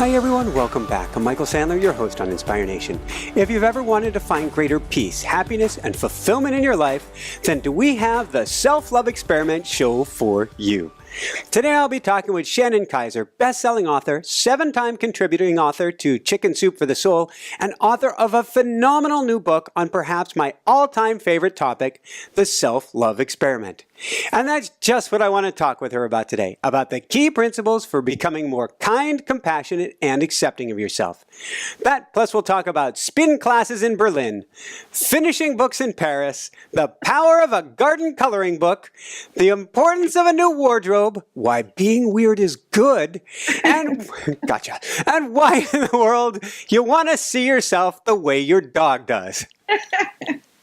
Hi everyone, welcome back. I'm Michael Sandler, your host on Inspire Nation. If you've ever wanted to find greater peace, happiness, and fulfillment in your life, then do we have the Self-Love Experiment show for you. Today I'll be talking with Shannon Kaiser, best-selling author, 7-time contributing author to Chicken Soup for the Soul, and author of a phenomenal new book on perhaps my all-time favorite topic, the Self-Love Experiment. And that's just what I want to talk with her about today, about the key principles for becoming more kind, compassionate, and accepting of yourself. That, plus we'll talk about spin classes in Berlin, finishing books in Paris, the power of a garden coloring book, the importance of a new wardrobe, why being weird is good, and gotcha, and why in the world you want to see yourself the way your dog does.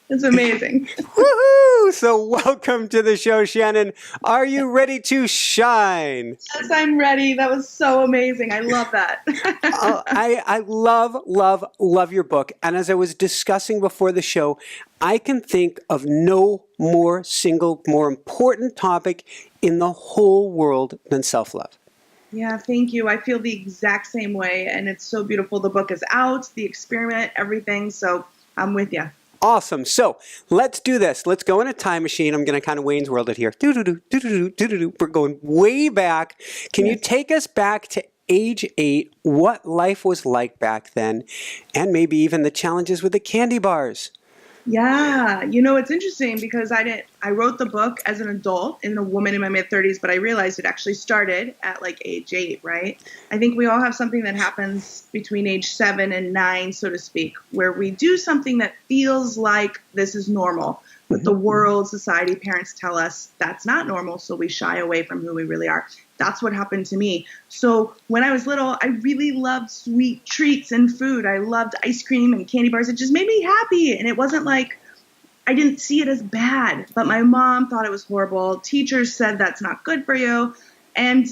It's amazing. Woohoo! So welcome to the show, Shannon. Are you ready to shine? Yes, I'm ready. That was so amazing. I love that. I love your book. And as I was discussing before the show, I can think of no more important topic in the whole world than self-love. Yeah, thank you. I feel the exact same way. And it's so beautiful. The book is out, the experiment, everything. So I'm with you. Awesome. So let's do this. Let's go in a time machine. I'm going to kind of Wayne's World it here. We're going way back. Can you take us back to age 8, what life was like back then, and maybe even the challenges with the candy bars? Yeah, you know, it's interesting because I wrote the book as an adult and a woman in my mid-30s, but I realized it actually started at like age 8, right? I think we all have something that happens between age 7 and 9, so to speak, where we do something that feels like this is normal. But the world, society, parents tell us that's not normal, so we shy away from who we really are. That's what happened to me. So when I was little, I really loved sweet treats and food. I loved ice cream and candy bars. It just made me happy. And it wasn't like I didn't see it as bad, but my mom thought it was horrible. Teachers said that's not good for you. And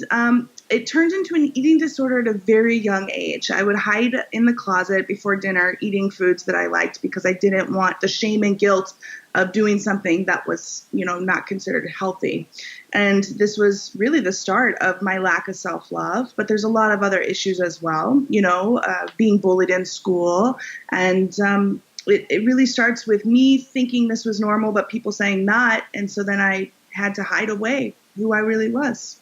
it turned into an eating disorder at a very young age. I would hide in the closet before dinner eating foods that I liked because I didn't want the shame and guilt of doing something that was, not considered healthy. And this was really the start of my lack of self-love. But there's a lot of other issues as well, being bullied in school. And it really starts with me thinking this was normal, but people saying not. And so then I had to hide away who I really was.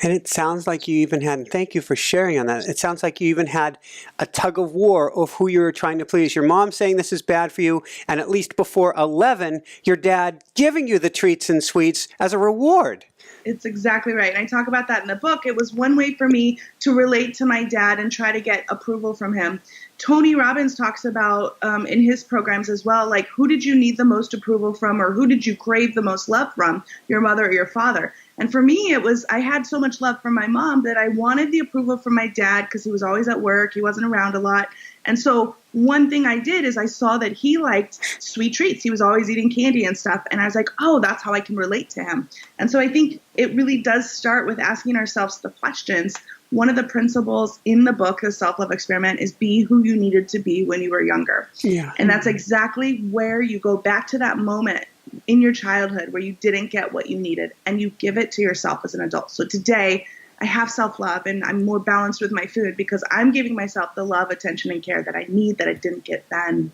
And it sounds like you even had, thank you for sharing on that, it sounds like you even had a tug of war of who you were trying to please. Your mom saying this is bad for you, and at least before 11, your dad giving you the treats and sweets as a reward. It's exactly right. And I talk about that in the book. It was one way for me to relate to my dad and try to get approval from him. Tony Robbins talks about in his programs as well, like who did you need the most approval from or who did you crave the most love from, your mother or your father? And for me, it was I had so much love from my mom that I wanted the approval from my dad because he was always at work. He wasn't around a lot. And so one thing I did is I saw that he liked sweet treats. He was always eating candy and stuff. And I was like, oh, that's how I can relate to him. And so I think it really does start with asking ourselves the questions. One of the principles in the book, The Self-Love Experiment, is be who you needed to be when you were younger. Yeah. And that's exactly where you go back to that moment in your childhood where you didn't get what you needed and you give it to yourself as an adult. So today I have self-love and I'm more balanced with my food because I'm giving myself the love, attention, and care that I need that I didn't get then.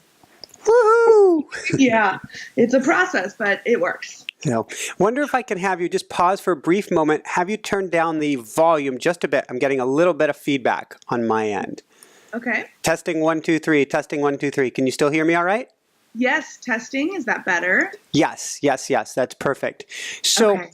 Woohoo! Yeah, it's a process, but it works. So, wonder if I can have you just pause for a brief moment. Have you turn down the volume just a bit? I'm getting a little bit of feedback on my end. Okay. Testing 1, 2, 3. Testing 1, 2, 3. Can you still hear me all right? Yes, testing. Is that better? Yes. That's perfect. So okay.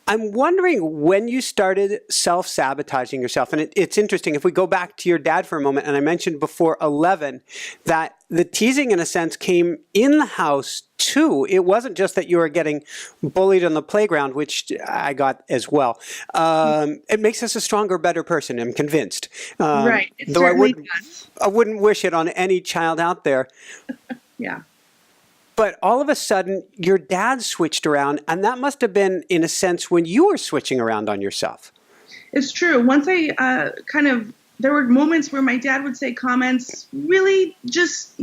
I'm wondering when you started self-sabotaging yourself. And it's interesting, if we go back to your dad for a moment, and I mentioned before 11, that the teasing, in a sense, came in the house too. It wasn't just that you were getting bullied on the playground, which I got as well. It makes us a stronger, better person, I'm convinced. Right. It though certainly does. I wouldn't wish it on any child out there. Yeah. But all of a sudden, your dad switched around, and that must have been, in a sense, when you were switching around on yourself. It's true. Once I there were moments where my dad would say comments really just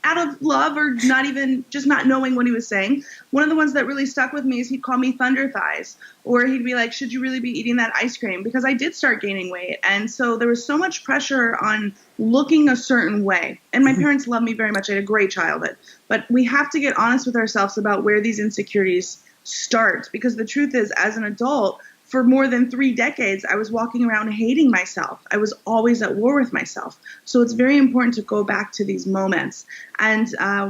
out of love or not even just not knowing what he was saying. One of the ones that really stuck with me is he'd call me thunder thighs, or he'd be like, should you really be eating that ice cream? Because I did start gaining weight. And so there was so much pressure on looking a certain way. And my parents loved me very much. I had a great childhood. But we have to get honest with ourselves about where these insecurities start. Because the truth is, as an adult, for more than 3 decades, I was walking around hating myself. I was always at war with myself. So it's very important to go back to these moments. And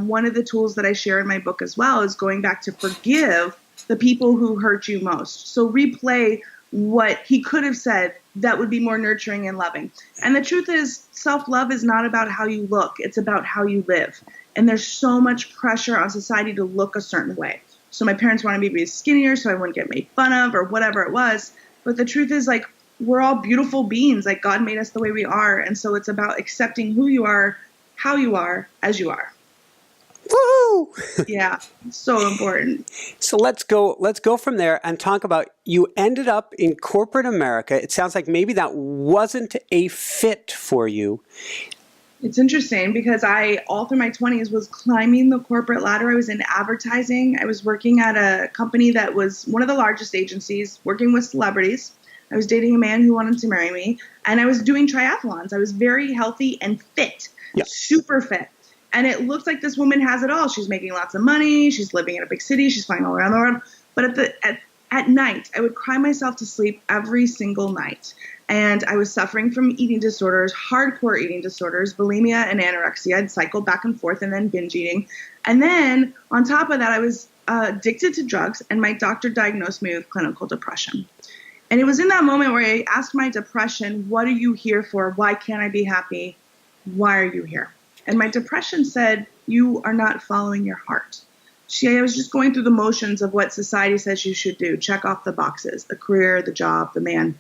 one of the tools that I share in my book as well is going back to forgive the people who hurt you most. So replay what he could have said that would be more nurturing and loving. And the truth is, self-love is not about how you look. It's about how you live. And there's so much pressure on society to look a certain way. So my parents wanted me to be skinnier so I wouldn't get made fun of or whatever it was. But the truth is, like, we're all beautiful beings. Like, God made us the way we are. And so it's about accepting who you are, how you are, as you are. Woo! Yeah, so important. So let's go from there and talk about, you ended up in corporate America. It sounds like maybe that wasn't a fit for you. It's interesting because I, all through my 20s, was climbing the corporate ladder. I was in advertising. I was working at a company that was one of the largest agencies, working with celebrities. I was dating a man who wanted to marry me, and I was doing triathlons. I was very healthy and fit, super fit. And it looks like this woman has it all. She's making lots of money. She's living in a big city. She's flying all around the world. But at night, I would cry myself to sleep every single night. And I was suffering from eating disorders, hardcore eating disorders, bulimia and anorexia. I'd cycle back and forth and then binge eating. And then on top of that, I was addicted to drugs, and my doctor diagnosed me with clinical depression. And it was in that moment where I asked my depression, what are you here for? Why can't I be happy? Why are you here? And my depression said, you are not following your heart. I was just going through the motions of what society says you should do. Check off the boxes, the career, the job, the man.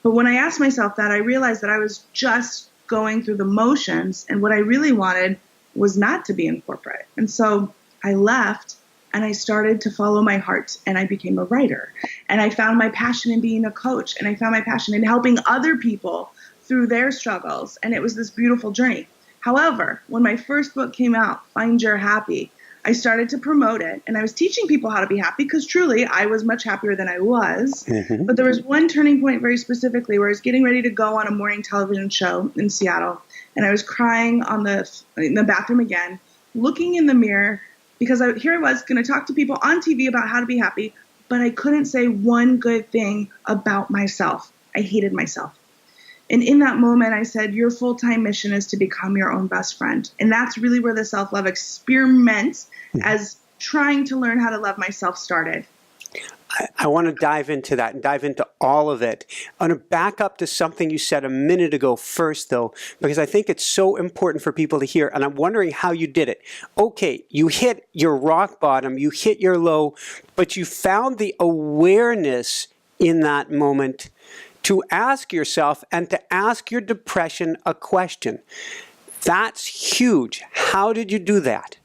But when I asked myself that, I realized that I was just going through the motions, and what I really wanted was not to be in corporate. And so I left, and I started to follow my heart, and I became a writer. And I found my passion in being a coach, and I found my passion in helping other people through their struggles. And it was this beautiful journey. However, when my first book came out, Find Your Happy, I started to promote it, and I was teaching people how to be happy because truly I was much happier than I was. Mm-hmm. But there was one turning point very specifically where I was getting ready to go on a morning television show in Seattle, and I was crying in the bathroom again, looking in the mirror because here I was going to talk to people on TV about how to be happy, but I couldn't say one good thing about myself. I hated myself. And in that moment, I said, your full-time mission is to become your own best friend. And that's really where the self-love experiment as trying to learn how to love myself started. I want to dive into that and dive into all of it. I want to back up to something you said a minute ago first, though, because I think it's so important for people to hear, and I'm wondering how you did it. Okay, you hit your rock bottom, you hit your low, but you found the awareness in that moment to ask yourself and to ask your depression a question. That's huge. How did you do that?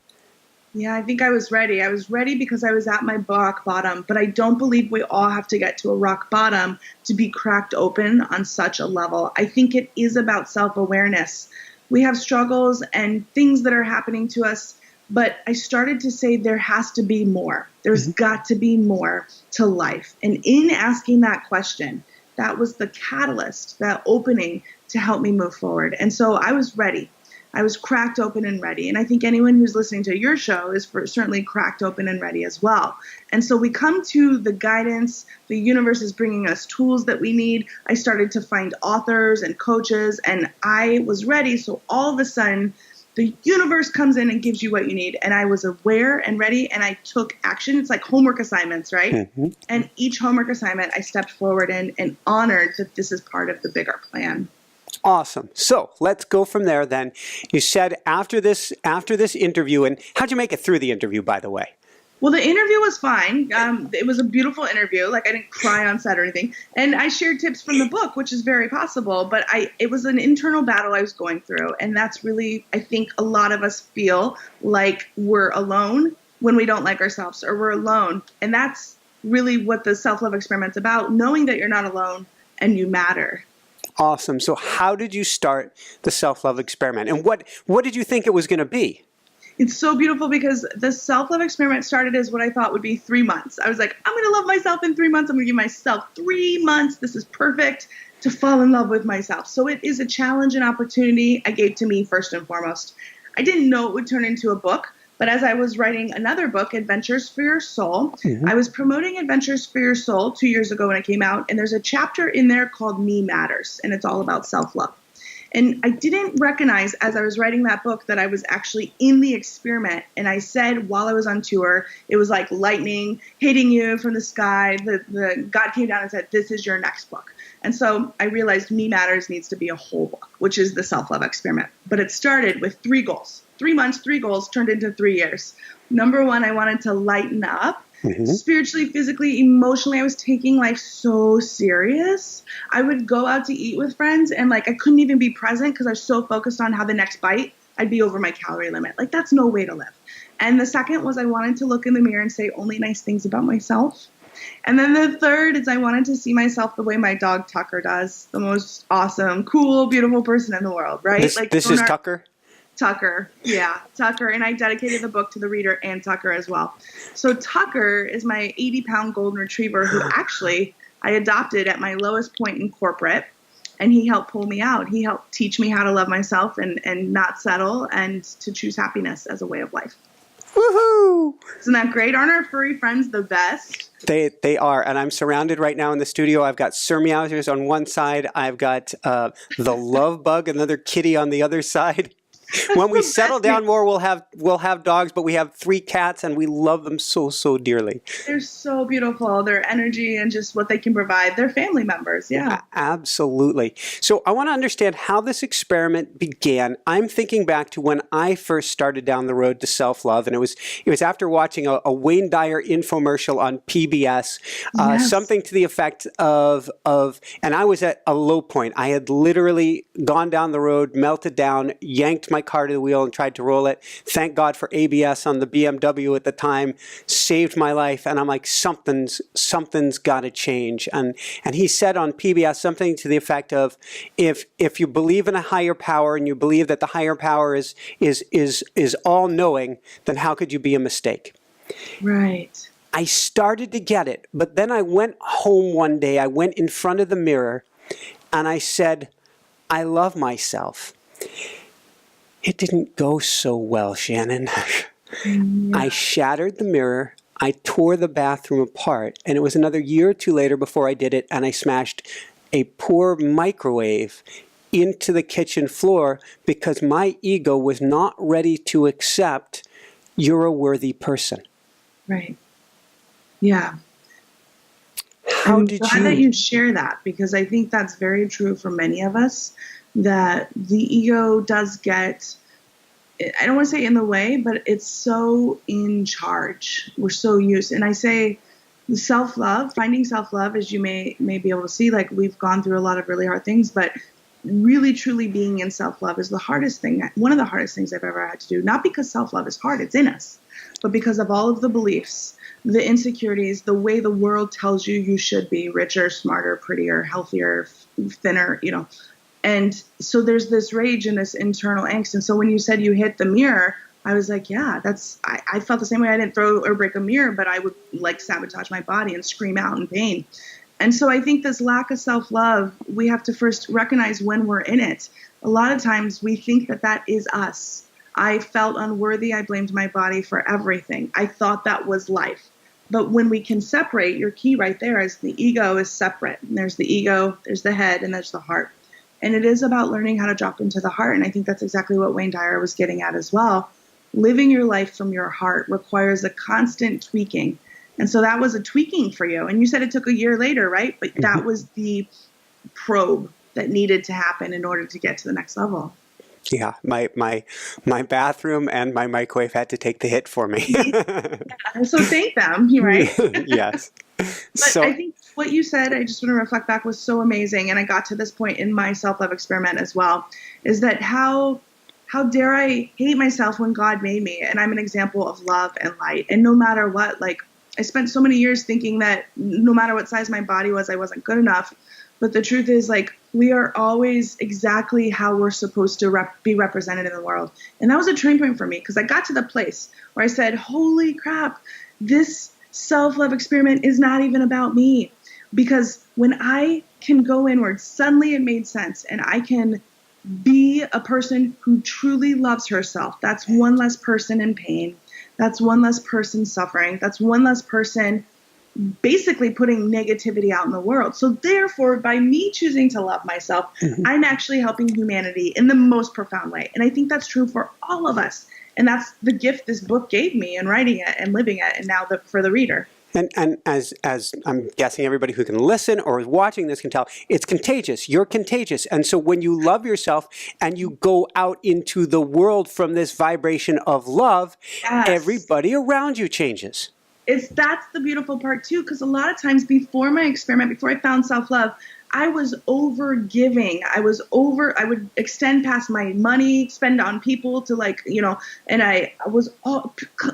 Yeah, I think I was ready. I was ready because I was at my rock bottom, but I don't believe we all have to get to a rock bottom to be cracked open on such a level. I think it is about self-awareness. We have struggles and things that are happening to us, but I started to say there has to be more. There's got to be more to life. And in asking that question, that was the catalyst, that opening to help me move forward. And so I was ready. I was cracked open and ready. And I think anyone who's listening to your show is certainly cracked open and ready as well. And so we come to the guidance. The universe is bringing us tools that we need. I started to find authors and coaches, and I was ready. So all of a sudden, the universe comes in and gives you what you need. And I was aware and ready, and I took action. It's like homework assignments, right? Mm-hmm. And each homework assignment, I stepped forward and honored that this is part of the bigger plan. Awesome. So let's go from there then. You said after this interview, and how'd you make it through the interview, by the way? Well, the interview was fine. It was a beautiful interview. Like, I didn't cry on set or anything. And I shared tips from the book, which is very possible. But it was an internal battle I was going through. And that's really, I think a lot of us feel like we're alone when we don't like ourselves, or we're alone. And that's really what the self-love experiment's about, knowing that you're not alone and you matter. Awesome. So how did you start the self-love experiment? And what did you think it was going to be? It's so beautiful because the self-love experiment started as what I thought would be 3 months. I was like, I'm going to love myself in 3 months. I'm going to give myself 3 months. This is perfect to fall in love with myself. So it is a challenge and opportunity I gave to me first and foremost. I didn't know it would turn into a book, but as I was writing another book, Adventures for Your Soul, I was promoting Adventures for Your Soul 2 years ago when it came out, and there's a chapter in there called Me Matters, and it's all about self-love. And I didn't recognize as I was writing that book that I was actually in the experiment. And I said while I was on tour, it was like lightning hitting you from the sky. The God came down and said, this is your next book. And so I realized Me Matters needs to be a whole book, which is the self-love experiment. But it started with 3 goals. 3 months, 3 goals turned into 3 years. Number 1, I wanted to lighten up. Spiritually, physically, emotionally, I was taking life so serious. I would go out to eat with friends and like I couldn't even be present because I was so focused on how the next bite I'd be over my calorie limit. Like that's no way to live. And the second was I wanted to look in the mirror and say only nice things about myself. And then the third is I wanted to see myself the way my dog Tucker does, the most awesome, cool, beautiful person in the world, right? This is Tucker? Tucker. Yeah, Tucker. And I dedicated the book to the reader and Tucker as well. So Tucker is my 80-pound golden retriever who actually I adopted at my lowest point in corporate. And he helped pull me out. He helped teach me how to love myself and not settle and to choose happiness as a way of life. Woohoo! Isn't that great? Aren't our furry friends the best? They are, and I'm surrounded right now in the studio. I've got Surmeousers on one side. I've got the love bug, another kitty on the other side. When we settle down more, we'll have dogs, but we have 3 cats, and we love them so dearly. They're so beautiful. Their energy and just what they can provide. They're family members, yeah. Absolutely. So I want to understand how this experiment began. I'm thinking back to when I first started down the road to self-love, and it was after watching a Wayne Dyer infomercial on PBS, something to the effect of, and I was at a low point. I had literally gone down the road, melted down, yanked my car to the wheel and tried to roll it. Thank God for ABS on the BMW at the time, saved my life. And I'm like, something's got to change. And he said on PBS something to the effect of, if you believe in a higher power and you believe that the higher power is all knowing, then how could you be a mistake? Right. I started to get it, but then I went home one day. I went in front of the mirror and I said, I love myself. It didn't go so well, Shannon. I shattered the mirror. I tore the bathroom apart. And it was another year or 2 later before I did it, and I smashed a poor microwave into the kitchen floor because my ego was not ready to accept you're a worthy person. Right. Yeah. I'm glad that you share that, because I think that's very true for many of us, that the ego does get, I don't want to say in the way, but it's so in charge. We're so used. And I say self-love, finding self-love, as you may be able to see, like we've gone through a lot of really hard things, but really truly being in self-love is the hardest thing, one of the hardest things I've ever had to do. Not because self-love is hard, it's in us, but because of all of the beliefs, the insecurities, the way the world tells you should be richer, smarter, prettier, healthier, thinner, And so there's this rage and this internal angst. And so when you said you hit the mirror, I was like, yeah, I felt the same way. I didn't throw or break a mirror, but I would like sabotage my body and scream out in pain. And so I think this lack of self-love, we have to first recognize when we're in it. A lot of times we think that is us. I felt unworthy. I blamed my body for everything. I thought that was life. But when we can separate, your key right there is the ego is separate. And there's the ego, there's the head, and there's the heart. And it is about learning how to drop into the heart. And I think that's exactly what Wayne Dyer was getting at as well. Living your life from your heart requires a constant tweaking. And so that was a tweaking for you. And you said it took a year later, right? But that was the probe that needed to happen in order to get to the next level. Yeah, my bathroom and my microwave had to take the hit for me. Yeah, so thank them, right? Yes. But I think what you said, I just want to reflect back, was so amazing. And I got to this point in my self-love experiment as well, is that how dare I hate myself when God made me? And I'm an example of love and light. And no matter what, like I spent so many years thinking that no matter what size my body was, I wasn't good enough. But the truth is, like, we are always exactly how we're supposed to be represented in the world. And that was a turning point for me, because I got to the place where I said, holy crap, this self-love experiment is not even about me. Because when I can go inward, suddenly it made sense, and I can be a person who truly loves herself. That's one less person in pain. That's one less person suffering. That's one less person basically putting negativity out in the world. So therefore, by me choosing to love myself, I'm actually helping humanity in the most profound way. And I think that's true for all of us. And that's the gift this book gave me in writing it and living it, and now for the reader. And as I'm guessing everybody who can listen or is watching this can tell, it's contagious. You're contagious. And so when you love yourself and you go out into the world from this vibration of love, everybody around you changes. That's the beautiful part too, because a lot of times before my experiment, before I found self-love, I was over giving. I would extend past my money, spend on people to, like, you know, and I was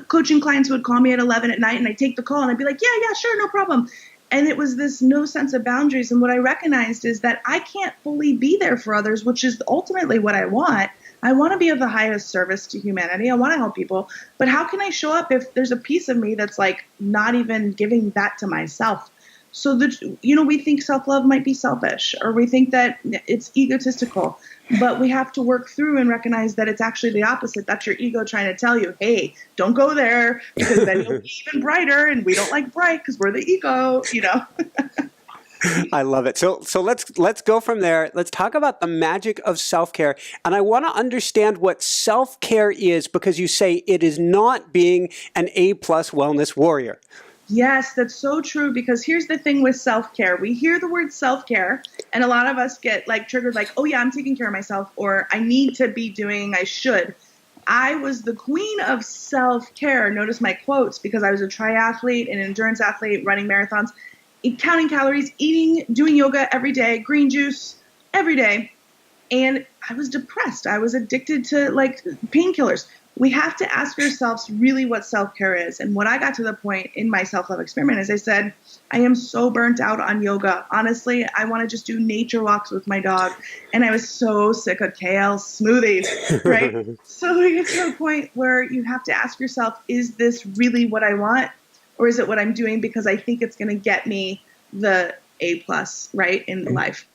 coaching clients who would call me at 11 at night, and I'd take the call and I'd be like, yeah, sure, no problem. And it was this no sense of boundaries. And what I recognized is that I can't fully be there for others, which is ultimately what I want. I want to be of the highest service to humanity. I want to help people. But how can I show up if there's a piece of me that's, like, not even giving that to myself? So we think self-love might be selfish, or we think that it's egotistical, but we have to work through and recognize that it's actually the opposite. That's your ego trying to tell you, hey, don't go there, because then you'll be even brighter, and we don't like bright because we're the ego, you know. I love it. So let's go from there. Let's talk about the magic of self-care. And I want to understand what self-care is, because you say it is not being an A+ wellness warrior. Yes, that's so true, because here's the thing with self-care. We hear the word self-care, and a lot of us get, like, triggered, like, oh yeah, I'm taking care of myself, or I need to be doing, I should. I was the queen of self-care. Notice my quotes, because I was a triathlete, an endurance athlete, running marathons, counting calories, eating, doing yoga every day, green juice every day. And I was depressed. I was addicted to, like, painkillers. We have to ask ourselves really what self-care is. And what I got to the point in my self-love experiment is I said, I am so burnt out on yoga. Honestly, I want to just do nature walks with my dog. And I was so sick of kale smoothies, right? So we get to a point where you have to ask yourself, is this really what I want? Or is it what I'm doing because I think it's going to get me the A+, right, in life?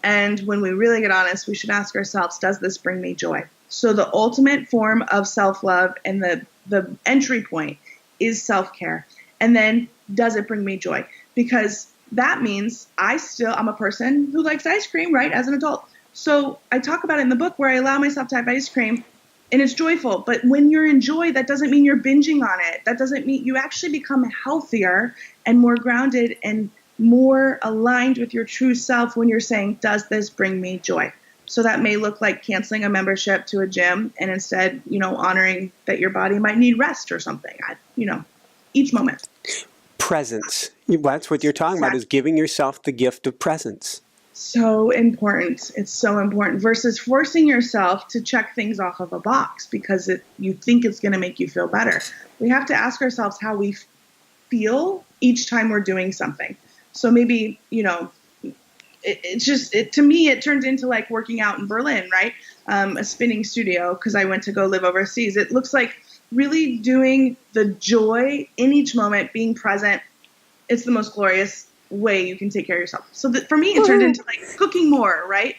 And when we really get honest, we should ask ourselves, does this bring me joy? So the ultimate form of self-love and the entry point is self-care. And then, does it bring me joy? Because that means I'm a person who likes ice cream, right, as an adult. So I talk about it in the book where I allow myself to have ice cream, and it's joyful. But when you're in joy, that doesn't mean you're binging on it. That doesn't mean you actually become healthier and more grounded and more aligned with your true self when you're saying, does this bring me joy? So that may look like canceling a membership to a gym and instead, honoring that your body might need rest or something, each moment. Presence. That's what you're talking about, is giving yourself the gift of presence. So important. It's so important versus forcing yourself to check things off of a box because you think it's going to make you feel better. We have to ask ourselves how we feel each time we're doing something. So maybe, to me, it turned into like working out in Berlin, right? A spinning studio, because I went to go live overseas. It looks like really doing the joy in each moment, being present. It's the most glorious way you can take care of yourself. So for me, it turned into like cooking more, right?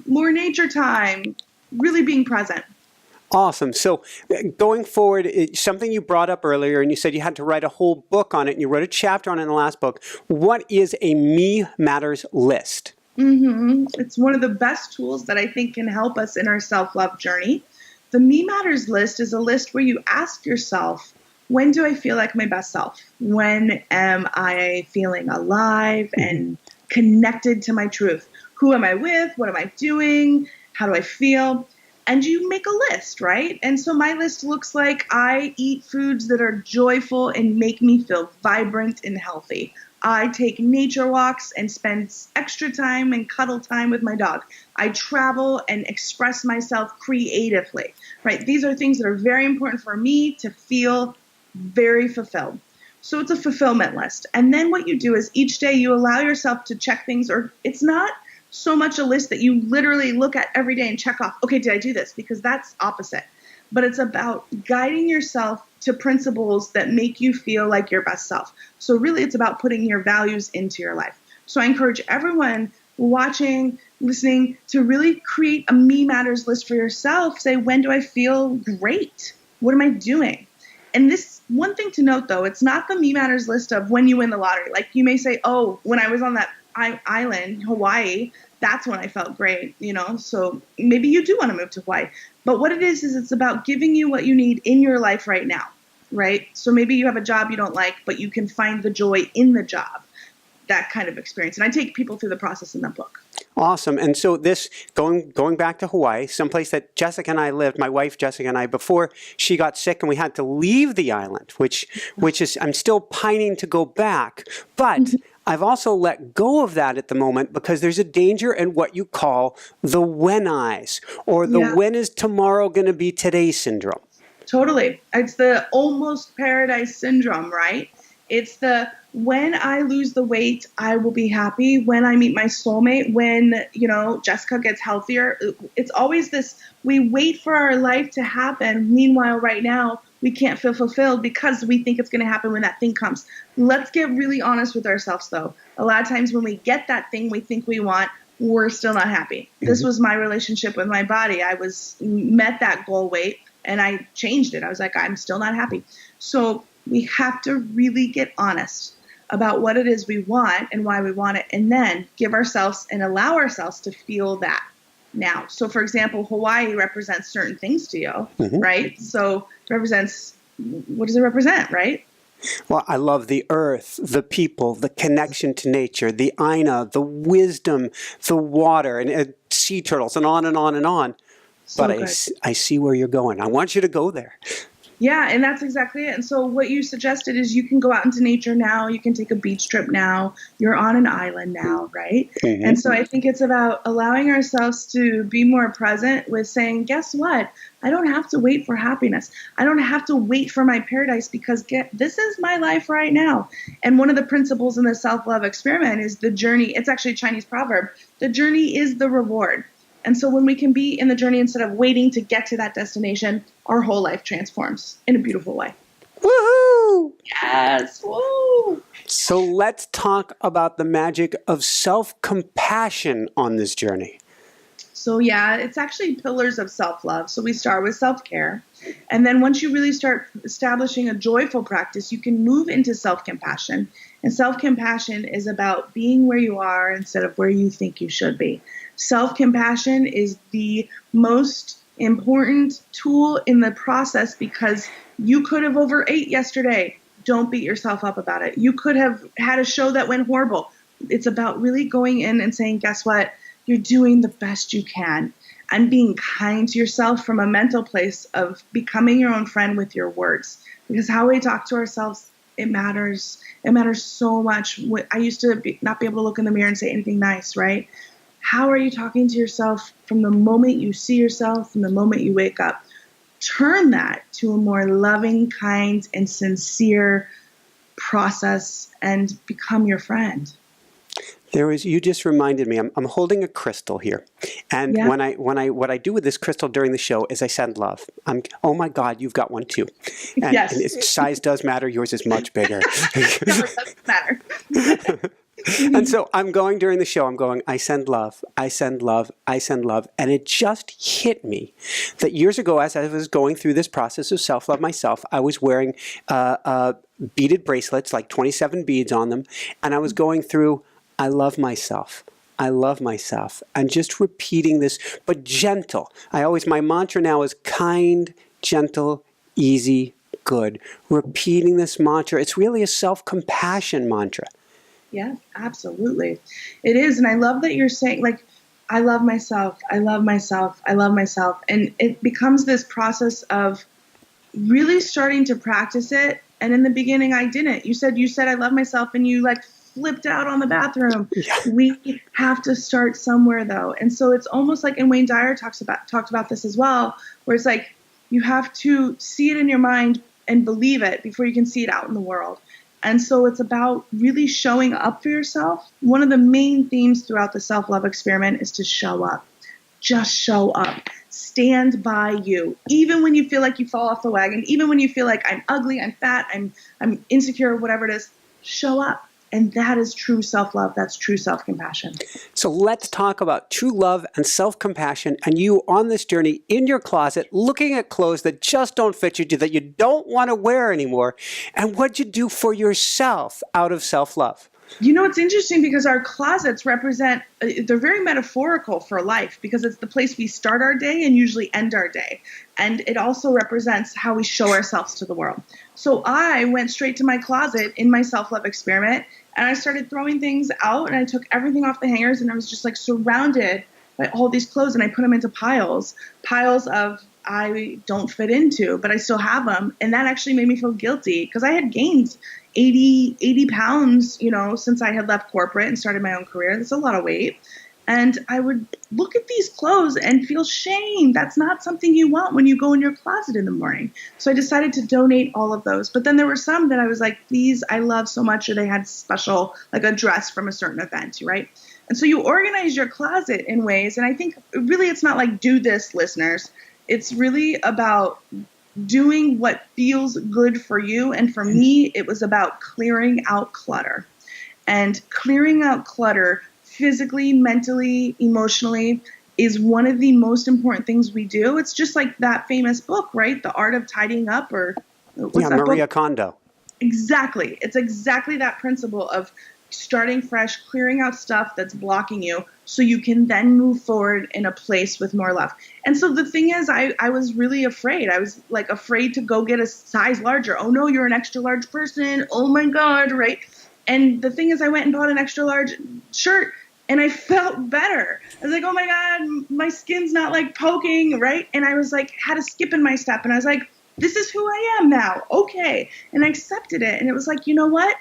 More nature time, really being present. Awesome. So going forward, something you brought up earlier, and you said you had to write a whole book on it, and you wrote a chapter on it in the last book. What is a Me Matters list? It's one of the best tools that I think can help us in our self-love journey. The Me Matters list is a list where you ask yourself, when do I feel like my best self? When am I feeling alive and connected to my truth? Who am I with? What am I doing? How do I feel? And you make a list, right? And so my list looks like I eat foods that are joyful and make me feel vibrant and healthy. I take nature walks and spend extra time and cuddle time with my dog. I travel and express myself creatively, right? These are things that are very important for me to feel very fulfilled. So it's a fulfillment list. And then what you do is each day you allow yourself to check things, or it's not so much a list that you literally look at every day and check off, okay, did I do this? Because that's opposite. But it's about guiding yourself to principles that make you feel like your best self. So really it's about putting your values into your life. So I encourage everyone watching, listening, to really create a Me Matters list for yourself. Say, when do I feel great? What am I doing? And this one thing to note, though, it's not the Me Matters list of when you win the lottery. Like you may say, oh, when I was on that island, Hawaii, that's when I felt great, so maybe you do want to move to Hawaii. But what it is it's about giving you what you need in your life right now, right? So maybe you have a job you don't like, but you can find the joy in the job, that kind of experience. And I take people through the process in that book. Awesome. And so this, going back to Hawaii, someplace that Jessica and I lived, my wife Jessica and I, before she got sick and we had to leave the island, which is, I'm still pining to go back. But I've also let go of that at the moment because there's a danger in what you call the when I's, or the when is tomorrow going to be today syndrome. Totally. It's the almost paradise syndrome, right? It's the when I lose the weight, I will be happy. When I meet my soulmate, when, Jessica gets healthier. It's always this, we wait for our life to happen. Meanwhile, right now, we can't feel fulfilled because we think it's going to happen when that thing comes. Let's get really honest with ourselves, though. A lot of times when we get that thing we think we want, we're still not happy. This was my relationship with my body. I met that goal weight and I changed it. I was like, I'm still not happy. So we have to really get honest about what it is we want and why we want it, and then give ourselves and allow ourselves to feel that now. So, for example, Hawaii represents certain things to you, right? So it represents, what does it represent, right? Well, I love the earth, the people, the connection to nature, the Aina, the wisdom, the water, and sea turtles, and on and on and on. So but I see where you're going. I want you to go there. Yeah, and that's exactly it. And so what you suggested is you can go out into nature now. You can take a beach trip now. You're on an island now, right? And so I think it's about allowing ourselves to be more present with saying, guess what? I don't have to wait for happiness. I don't have to wait for my paradise because this is my life right now. And one of the principles in the self-love experiment is the journey. It's actually a Chinese proverb. The journey is the reward. And so when we can be in the journey instead of waiting to get to that destination, our whole life transforms in a beautiful way. Woohoo! Yes! Woo! So let's talk about the magic of self-compassion on this journey. So yeah, it's actually pillars of self-love. So we start with self-care. And then once you really start establishing a joyful practice, you can move into self-compassion. And self-compassion is about being where you are instead of where you think you should be. Self-compassion is the most important tool in the process because you could have overate yesterday. Don't beat yourself up about it. You could have had a show that went horrible. It's about really going in and saying, guess what? You're doing the best you can and being kind to yourself from a mental place of becoming your own friend with your words. Because how we talk to ourselves, it matters. It matters so much. I used to not be able to look in the mirror and say anything nice, right? How are you talking to yourself from the moment you see yourself, from the moment you wake up? Turn that to a more loving, kind, and sincere process and become your friend. You just reminded me, I'm holding a crystal here. And what I do with this crystal during the show is I send love. Oh my God, you've got one too. And, yes. And its size does matter. Yours is much bigger. No, it doesn't matter. And so I'm going during the show, I send love, I send love, I send love. And it just hit me that years ago, as I was going through this process of self-love myself, I was wearing beaded bracelets, like 27 beads on them. And I was going through, I love myself. I love myself. And just repeating this, but gentle. My mantra now is kind, gentle, easy, good. Repeating this mantra. It's really a self-compassion mantra. Yeah, absolutely. It is. And I love that you're saying, I love myself. I love myself. I love myself. And it becomes this process of really starting to practice it. And in the beginning, I didn't. You said, I love myself. And you flipped out on the bathroom. Yeah. We have to start somewhere, though. And so it's almost like, and Wayne Dyer talked about this as well, where it's like you have to see it in your mind and believe it before you can see it out in the world. And so it's about really showing up for yourself. One of the main themes throughout the self-love experiment is to show up. Just show up. Stand by you. Even when you feel like you fall off the wagon, even when you feel like I'm ugly, I'm fat, I'm insecure, whatever it is, show up. And that is true self-love. That's true self-compassion. So let's talk about true love and self-compassion and you on this journey in your closet, looking at clothes that just don't fit you, that you don't want to wear anymore, and what you do for yourself out of self-love. You know, it's interesting because our closets represent, they're very metaphorical for life because it's the place we start our day and usually end our day. And it also represents how we show ourselves to the world. So I went straight to my closet in my self-love experiment and I started throwing things out and I took everything off the hangers and I was just like surrounded by all these clothes and I put them into piles of I don't fit into, but I still have them. And that actually made me feel guilty because I had gained 80 pounds, since I had left corporate and started my own career. That's a lot of weight. And I would look at these clothes and feel shame. That's not something you want when you go in your closet in the morning. So I decided to donate all of those. But then there were some that I was like, these I love so much, or they had special, like a dress from a certain event, right? And so you organize your closet in ways, and I think really it's not like do this, listeners. It's really about doing what feels good for you. And for me, it was about clearing out clutter. And clearing out clutter physically, mentally, emotionally is one of the most important things we do. It's just like that famous book, right? The Art of Tidying Up, or what's that Maria book? Kondo. Exactly. It's exactly that principle of starting fresh, clearing out stuff that's blocking you so you can then move forward in a place with more love. And so the thing is, I was really afraid. I was like afraid to go get a size larger. Oh no, you're an extra large person. Oh my God, right? And the thing is, I went and bought an extra large shirt and I felt better. I was like, oh my God, my skin's not like poking, right? And I was like, had a skip in my step and I was like, this is who I am now. Okay. And I accepted it. And it was like, you know what?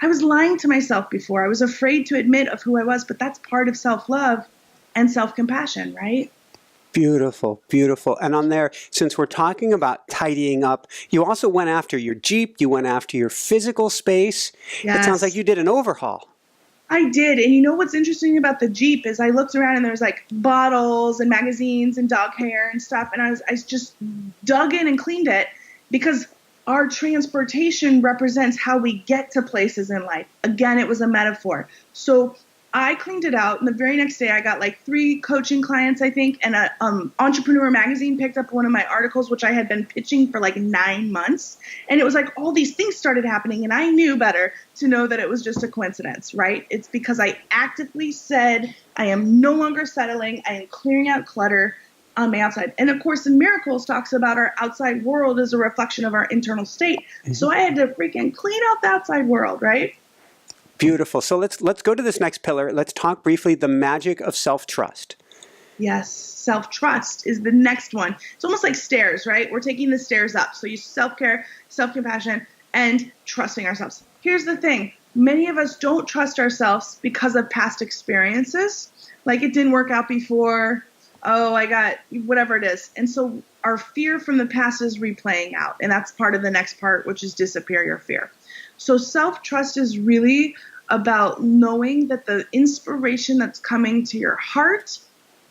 I was lying to myself before. I was afraid to admit of who I was, but that's part of self-love and self-compassion, right? Beautiful, beautiful. And on there, since we're talking about tidying up, you also went after your Jeep, you went after your physical space. Yes. It sounds like you did an overhaul. I did. And you know what's interesting about the Jeep is I looked around and there's like bottles and magazines and dog hair and stuff. And I just dug in and cleaned it because our transportation represents how we get to places in life. Again, it was a metaphor. So I cleaned it out, and the very next day I got like 3 coaching clients, I think, and a Entrepreneur magazine picked up one of my articles, which I had been pitching for like 9 months. And it was like all these things started happening, and I knew better to know that it was just a coincidence, right? It's because I actively said, I am no longer settling. I am clearing out clutter on my outside. And of course, in Miracles talks about our outside world as a reflection of our internal state. Mm-hmm. So I had to freaking clean out the outside world, right? Beautiful. So let's go to this next pillar. Let's talk briefly the magic of self-trust. Yes, self-trust is the next one. It's almost like stairs, right? We're taking the stairs up. So you self-care, self-compassion, and trusting ourselves. Here's the thing. Many of us don't trust ourselves because of past experiences. Like it didn't work out before. Oh, I got whatever it is. And so our fear from the past is replaying out. And that's part of the next part, which is disappear your fear. So self-trust is really about knowing that the inspiration that's coming to your heart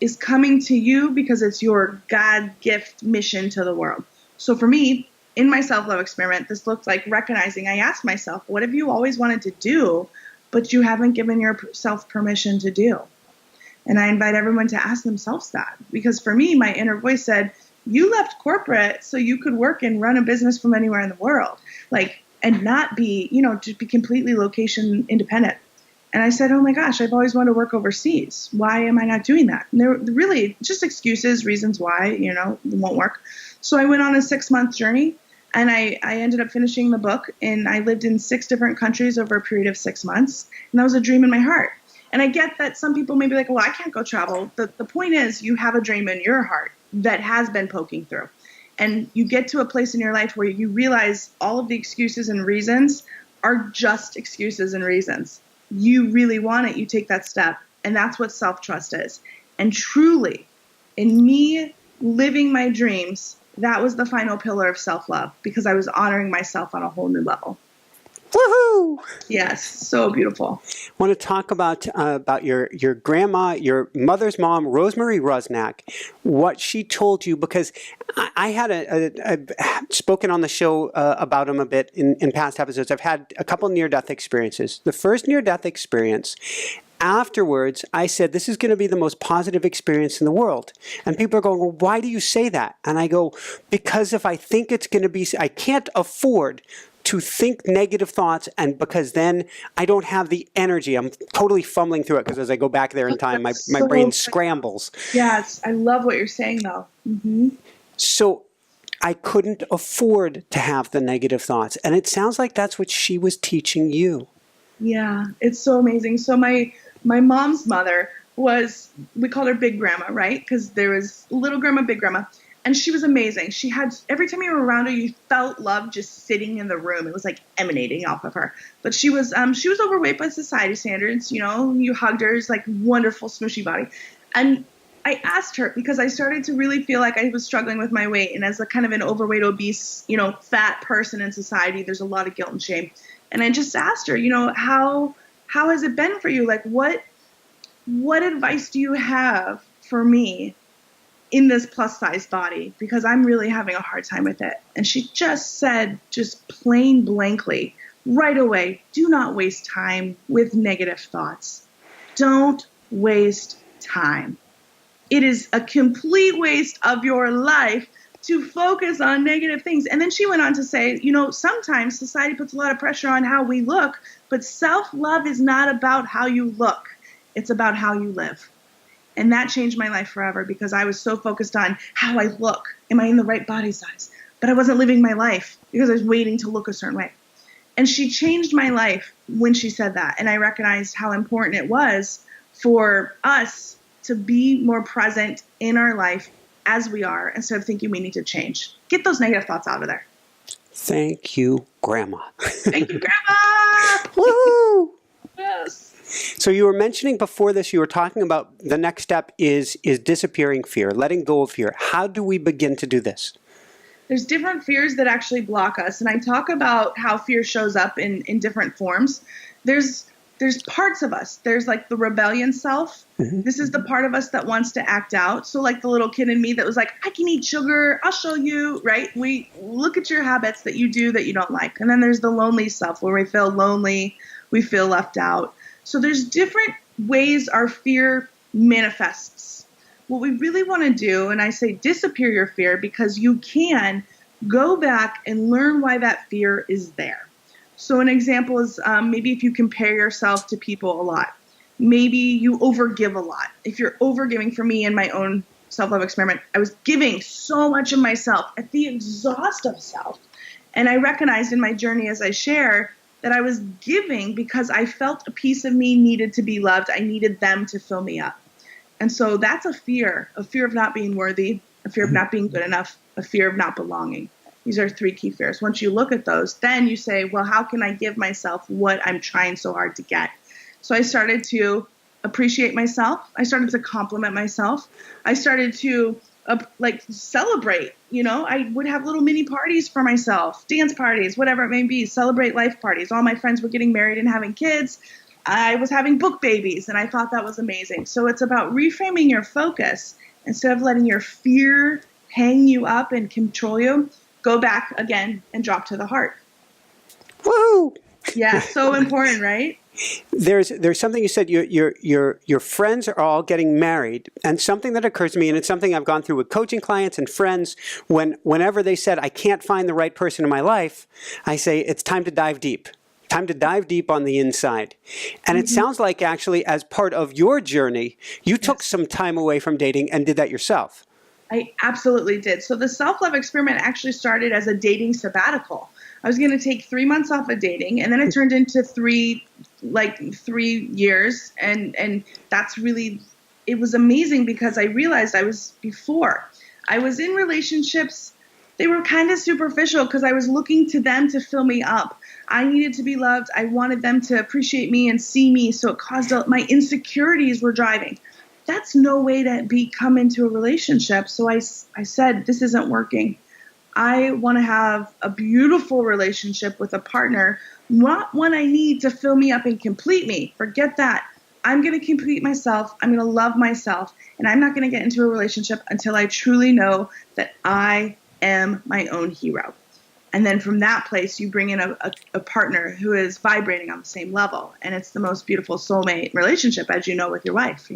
is coming to you because it's your God gift mission to the world. So for me, in my self-love experiment, this looked like recognizing, I asked myself, what have you always wanted to do, but you haven't given yourself permission to do? And I invite everyone to ask themselves that. Because for me, my inner voice said, you left corporate so you could work and run a business from anywhere in the world. And not be, just be completely location independent. And I said, oh my gosh, I've always wanted to work overseas. Why am I not doing that? And they're really just excuses, reasons why, it won't work. So I went on a 6-month journey and I ended up finishing the book, and I lived in 6 different countries over a period of 6 months. And that was a dream in my heart. And I get that some people may be like, well, I can't go travel. The point is you have a dream in your heart that has been poking through. And you get to a place in your life where you realize all of the excuses and reasons are just excuses and reasons. You really want it, you take that step. And that's what self-trust is. And truly, in me living my dreams, that was the final pillar of self-love because I was honoring myself on a whole new level. Woohoo! Yes, so beautiful. I want to talk about your grandma, your mother's mom, Rosemary Rusnak, what she told you, because I had I've spoken on the show about him a bit in past episodes. I've had a couple near-death experiences. The first near-death experience, afterwards, I said, this is going to be the most positive experience in the world. And people are going, well, why do you say that? And I go, because if I think it's going to be, I can't afford to think negative thoughts, and because then I don't have the energy. I'm totally fumbling through it because as I go back there in time, my brain scrambles. Yes, I love what you're saying, though. Mm-hmm. So I couldn't afford to have the negative thoughts. And it sounds like that's what she was teaching you. Yeah, it's so amazing. So my mom's mother was, we called her Big Grandma, right? Because there was little grandma, big grandma. And she was amazing. She had, every time you were around her, you felt love just sitting in the room. It was like emanating off of her. But she was overweight by society standards. You know, you hugged her. It's like wonderful, smooshy body. And I asked her, because I started to really feel like I was struggling with my weight. And as a kind of an overweight, obese, you know, fat person in society, there's a lot of guilt and shame. And I just asked her, you know, how has it been for you? Like, what advice do you have for me in this plus size body? Because I'm really having a hard time with it. And she just said, just plain blankly, right away, do not waste time with negative thoughts. Don't waste time. It is a complete waste of your life to focus on negative things. And then she went on to say, you know, sometimes society puts a lot of pressure on how we look, but self-love is not about how you look. It's about how you live. And that changed my life forever, because I was so focused on how I look. Am I in the right body size? But I wasn't living my life because I was waiting to look a certain way. And she changed my life when she said that. And I recognized how important it was for us to be more present in our life as we are, instead of thinking we need to change. Get those negative thoughts out of there. Thank you, Grandma. Thank you, Grandma! Woo! Yes. So you were mentioning before this, you were talking about the next step is disappearing fear, letting go of fear. How do we begin to do this? There's different fears that actually block us. And I talk about how fear shows up in different forms. There's parts of us. There's like the rebellion self. Mm-hmm. This is the part of us that wants to act out. So like the little kid in me that was like, I can eat sugar. I'll show you, right? We look at your habits that you do that you don't like. And then there's the lonely self where we feel lonely. We feel left out. So there's different ways our fear manifests. What we really want to do, and I say disappear your fear, because you can go back and learn why that fear is there. So an example is maybe if you compare yourself to people a lot, maybe you overgive a lot. If you're overgiving, for me in my own self-love experiment, I was giving so much of myself at the exhaust of self. And I recognized in my journey as I share that I was giving because I felt a piece of me needed to be loved. I needed them to fill me up. And so that's a fear of not being worthy, a fear of not being good enough, a fear of not belonging. These are three key fears. Once you look at those, then you say, well, how can I give myself what I'm trying so hard to get? So I started to appreciate myself. I started to compliment myself. I started to celebrate. You know, I would have little mini parties for myself, dance parties, whatever it may be, celebrate life parties. All my friends were getting married and having kids. I was having book babies, and I thought that was amazing. So it's about reframing your focus. Instead of letting your fear hang you up and control you, go back again and drop to the heart. Woo! Yeah, so important, right? There's something you said. Your friends are all getting married, and something that occurs to me, and it's something I've gone through with coaching clients and friends. Whenever they said I can't find the right person in my life, I say it's time to dive deep. Time to dive deep on the inside. And it sounds like actually, as part of your journey, you took some time away from dating and did that yourself. I absolutely did. So the self-love experiment actually started as a dating sabbatical. I was going to take 3 months off of dating, and then it turned into 3 years. And that's really, it was amazing because I realized I was in relationships. They were kind of superficial because I was looking to them to fill me up. I needed to be loved. I wanted them to appreciate me and see me. So it caused my insecurities were driving. That's no way to come into a relationship. So I said, this isn't working. I want to have a beautiful relationship with a partner not one I need to fill me up and complete me. Forget that. I'm going to complete myself. I'm going to love myself. And I'm not going to get into a relationship until I truly know that I am my own hero. And then from that place, you bring in a partner who is vibrating on the same level. And it's the most beautiful soulmate relationship, as you know, with your wife,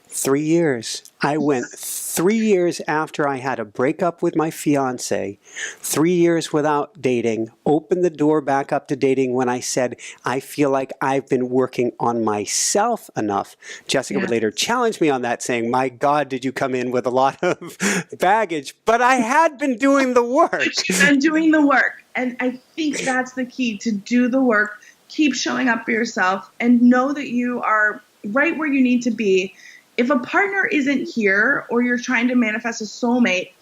3 years. I went 3 years after I had a breakup with my fiance, 3 years without dating, opened the door back up to dating when I said, I feel like I've been working on myself enough. Jessica would later challenge me on that, saying, my God, did you come in with a lot of baggage? But I had been doing the work. And doing the work. And I think that's the key, to do the work, keep showing up for yourself, and know that you are right where you need to be. If a partner isn't here, or you're trying to manifest a soulmate,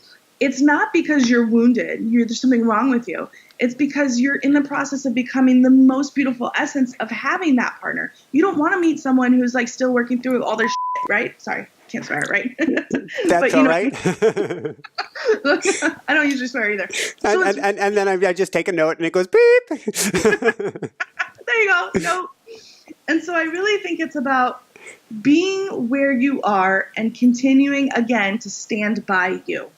it's not because you're wounded, there's something wrong with you. It's because you're in the process of becoming the most beautiful essence of having that partner. You don't want to meet someone who's like still working through all their shit, right? Sorry, can't swear, right? That's all right. I don't usually swear either. So and then I just take a note and it goes beep. There you go. No. And so I really think it's about being where you are and continuing again to stand by you.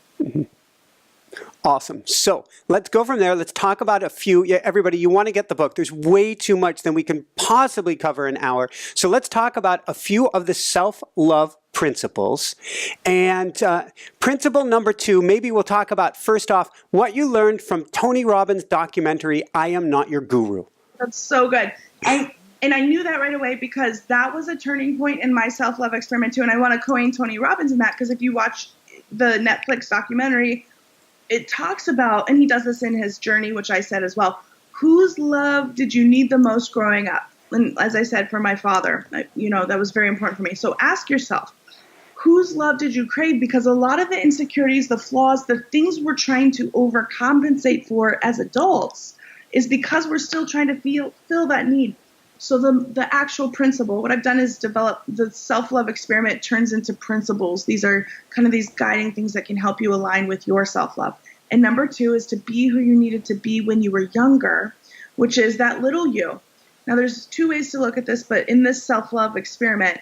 Awesome. So let's go from there. Let's talk about a few. Everybody, you want to get the book. There's way too much than we can possibly cover in an hour. So let's talk about a few of the self-love principles. And principle number 2, maybe we'll talk about, first off, what you learned from Tony Robbins' documentary, I Am Not Your Guru. That's so good. And I knew that right away, because that was a turning point in my self-love experiment too. And I want to coin Tony Robbins in that, because if you watch the Netflix documentary, it talks about, and he does this in his journey, which I said as well, whose love did you need the most growing up? And as I said, for my father, that was very important for me. So ask yourself, whose love did you crave? Because a lot of the insecurities, the flaws, the things we're trying to overcompensate for as adults is because we're still trying to fill that need. So the actual principle, what I've done is develop the self-love experiment turns into principles. These are kind of these guiding things that can help you align with your self-love. And number 2 is to be who you needed to be when you were younger, which is that little you. Now there's 2 ways to look at this, but in this self-love experiment,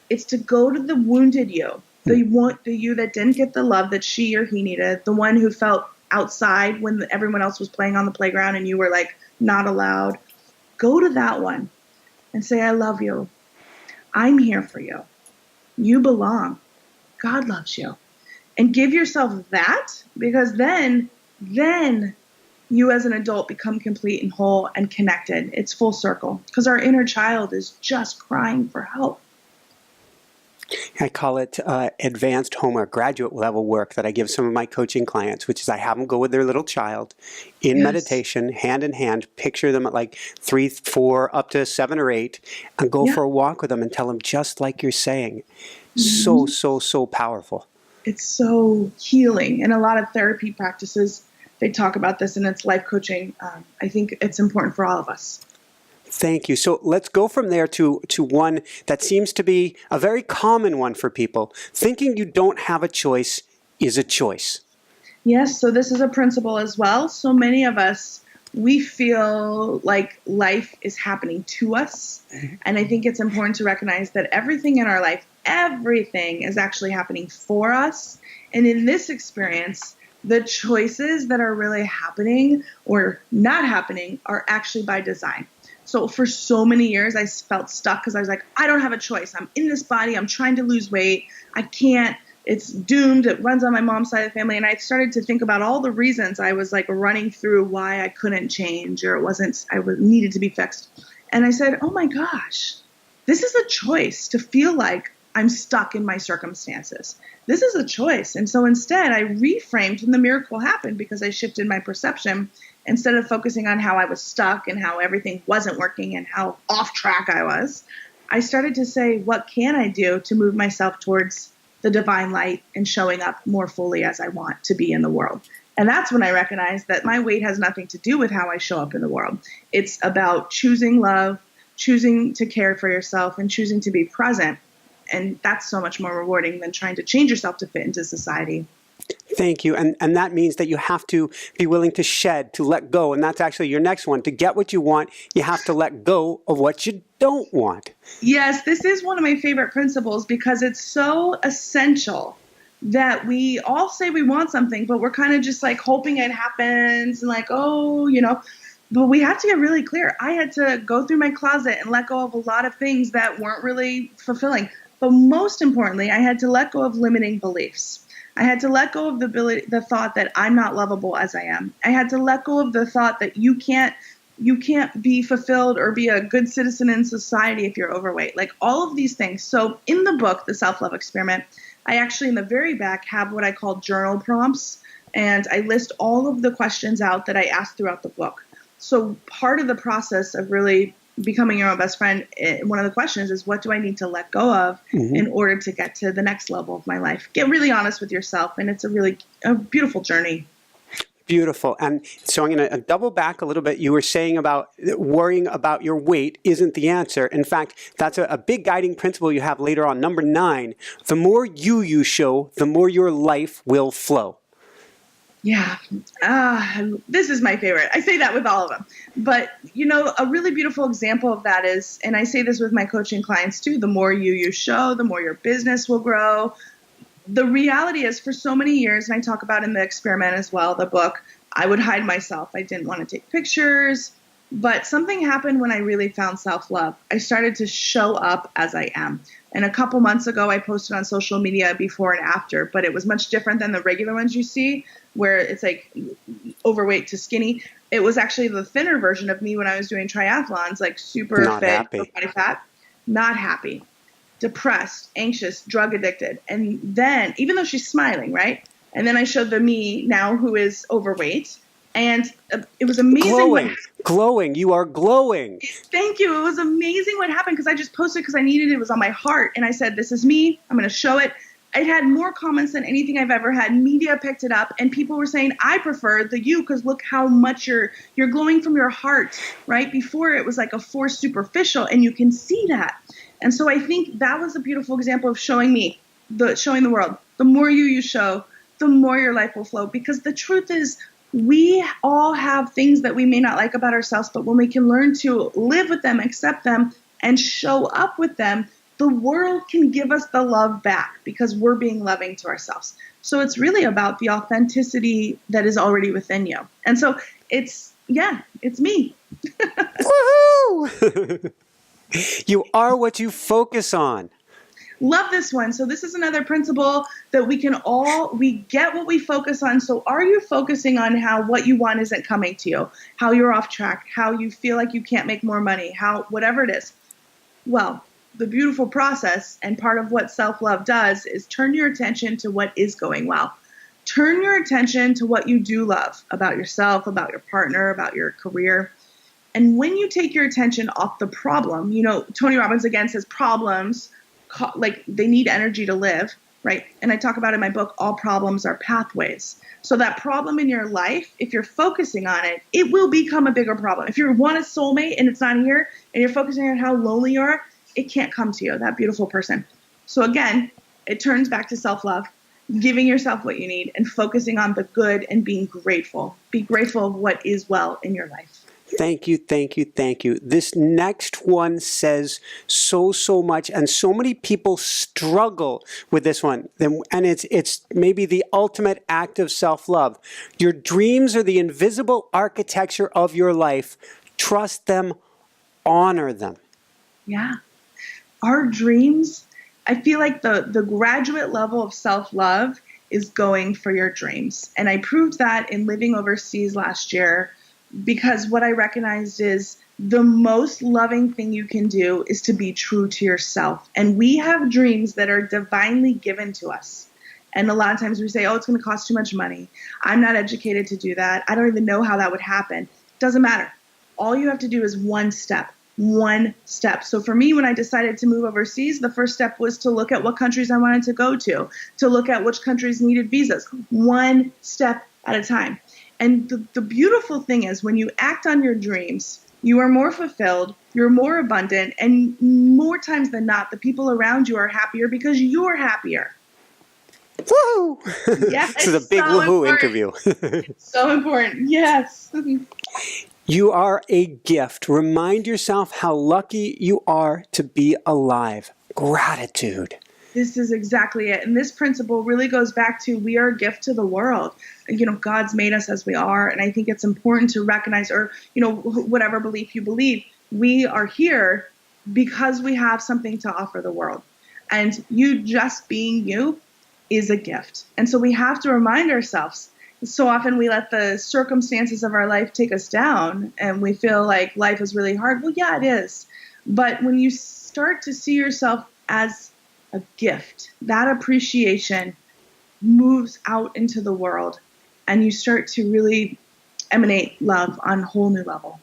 it's to go to the wounded you, the you that didn't get the love that she or he needed, the one who felt outside when everyone else was playing on the playground and you were like not allowed. Go to that one and say, I love you. I'm here for you. You belong. God loves you. And give yourself that, because then you as an adult become complete and whole and connected. It's full circle, because our inner child is just crying for help. I call it advanced home or graduate level work that I give some of my coaching clients, which is I have them go with their little child in meditation, hand in hand, picture them at like 3, 4, up to 7 or 8, and go for a walk with them and tell them just like you're saying. So, so powerful. It's so healing. And a lot of therapy practices, they talk about this, and it's life coaching. I think it's important for all of us. Thank you. So let's go from there to one that seems to be a very common one for people. Thinking you don't have a choice is a choice. Yes, so this is a principle as well. So many of us, we feel like life is happening to us. And I think it's important to recognize that everything in our life, everything is actually happening for us. And in this experience, the choices that are really happening or not happening are actually by design. So for so many years, I felt stuck because I was like, I don't have a choice. I'm in this body. I'm trying to lose weight. I can't. It's doomed. It runs on my mom's side of the family. And I started to think about all the reasons I was like running through why I couldn't change, or needed to be fixed. And I said, oh my gosh, this is a choice to feel like I'm stuck in my circumstances. This is a choice. And so instead I reframed, and the miracle happened because I shifted my perception. Instead of focusing on how I was stuck and how everything wasn't working and how off track I was, I started to say, what can I do to move myself towards the divine light and showing up more fully as I want to be in the world? And that's when I recognized that my weight has nothing to do with how I show up in the world. It's about choosing love, choosing to care for yourself, and choosing to be present. And that's so much more rewarding than trying to change yourself to fit into society. Thank you. And that means that you have to be willing to shed, to let go. And that's actually your next one. To get what you want, you have to let go of what you don't want. Yes, this is one of my favorite principles because it's so essential that we all say we want something, but we're kind of just like hoping it happens and like, oh, but we have to get really clear. I had to go through my closet and let go of a lot of things that weren't really fulfilling. But most importantly, I had to let go of limiting beliefs. I had to let go of the thought that I'm not lovable as I am. I had to let go of the thought that you can't be fulfilled or be a good citizen in society if you're overweight. Like all of these things. So in the book, The Self-Love Experiment, I actually in the very back have what I call journal prompts. And I list all of the questions out that I asked throughout the book. So part of the process of really becoming your own best friend, one of the questions is, what do I need to let go of in order to get to the next level of my life? Get really honest with yourself. And it's a beautiful journey. Beautiful. And so I'm going to double back a little bit. You were saying about worrying about your weight isn't the answer. In fact, that's a big guiding principle you have later on. Number 9, the more you show, the more your life will flow. Yeah. This is my favorite. I say that with all of them. But, a really beautiful example of that is, and I say this with my coaching clients too, the more you show, the more your business will grow. The reality is for so many years, and I talk about in the experiment as well, the book, I would hide myself. I didn't want to take pictures. But something happened when I really found self-love. I started to show up as I am. And a couple months ago, I posted on social media before and after, but it was much different than the regular ones you see, where it's like overweight to skinny. It was actually the thinner version of me when I was doing triathlons, like super Not fit, happy. body fat, not happy, depressed, anxious, drug addicted. And then, even though she's smiling, right? And then I showed the me now who is overweight. And it was amazing. Glowing. You are glowing. Thank you. It was amazing what happened because I just posted because I needed it. It was on my heart. And I said, this is me. I'm going to show it. It had more comments than anything I've ever had. Media picked it up. And people were saying, I prefer the you because look how much you're glowing from your heart, right? Before it was like a forced superficial. And you can see that. And so I think that was a beautiful example of showing the world. The more you show, the more your life will flow. Because the truth is, we all have things that we may not like about ourselves, but when we can learn to live with them, accept them, and show up with them, the world can give us the love back because we're being loving to ourselves. So it's really about the authenticity that is already within you. And so it's me. Woohoo! You are what you focus on. Love this one. So this is another principle that we get what we focus on. So are you focusing on how what you want isn't coming to you, how you're off track, how you feel like you can't make more money, whatever it is? Well, the beautiful process and part of what self-love does is turn your attention to what is going well. Turn your attention to what you do love about yourself, about your partner, about your career. And when you take your attention off the problem, Tony Robbins again says problems, like they need energy to live, right? And I talk about in my book, all problems are pathways. So that problem in your life, if you're focusing on it, it will become a bigger problem. If you want a soulmate and it's not here and you're focusing on how lonely you are, it can't come to you, that beautiful person. So again, it turns back to self-love, giving yourself what you need and focusing on the good and being grateful. Be grateful of what is well in your life. Thank you, thank you, thank you. This next one says so much, and so many people struggle with this one. And it's maybe the ultimate act of self-love. Your dreams are the invisible architecture of your life. Trust them, honor them. Yeah. Our dreams, I feel like the graduate level of self-love is going for your dreams. And I proved that in living overseas last year. Because what I recognized is the most loving thing you can do is to be true to yourself. And we have dreams that are divinely given to us. And a lot of times we say, oh, it's going to cost too much money. I'm not educated to do that. I don't even know how that would happen. Doesn't matter. All you have to do is one step. So for me, when I decided to move overseas, the first step was to look at what countries I wanted to go to look at which countries needed visas. One step at a time. And the beautiful thing is when you act on your dreams, you are more fulfilled, you're more abundant, and more times than not, the people around you are happier because you're happier. Woohoo! Yes, This is a big so woohoo important. interview. So important. Yes. You are a gift. Remind yourself how lucky you are to be alive. Gratitude. This is exactly it. And this principle really goes back to we are a gift to the world. God's made us as we are. And I think it's important to recognize, or, whatever belief you believe, we are here because we have something to offer the world. And you just being you is a gift. And so we have to remind ourselves. So often we let the circumstances of our life take us down and we feel like life is really hard. Well, yeah, it is. But when you start to see yourself as a gift, that appreciation moves out into the world and you start to really emanate love on a whole new level.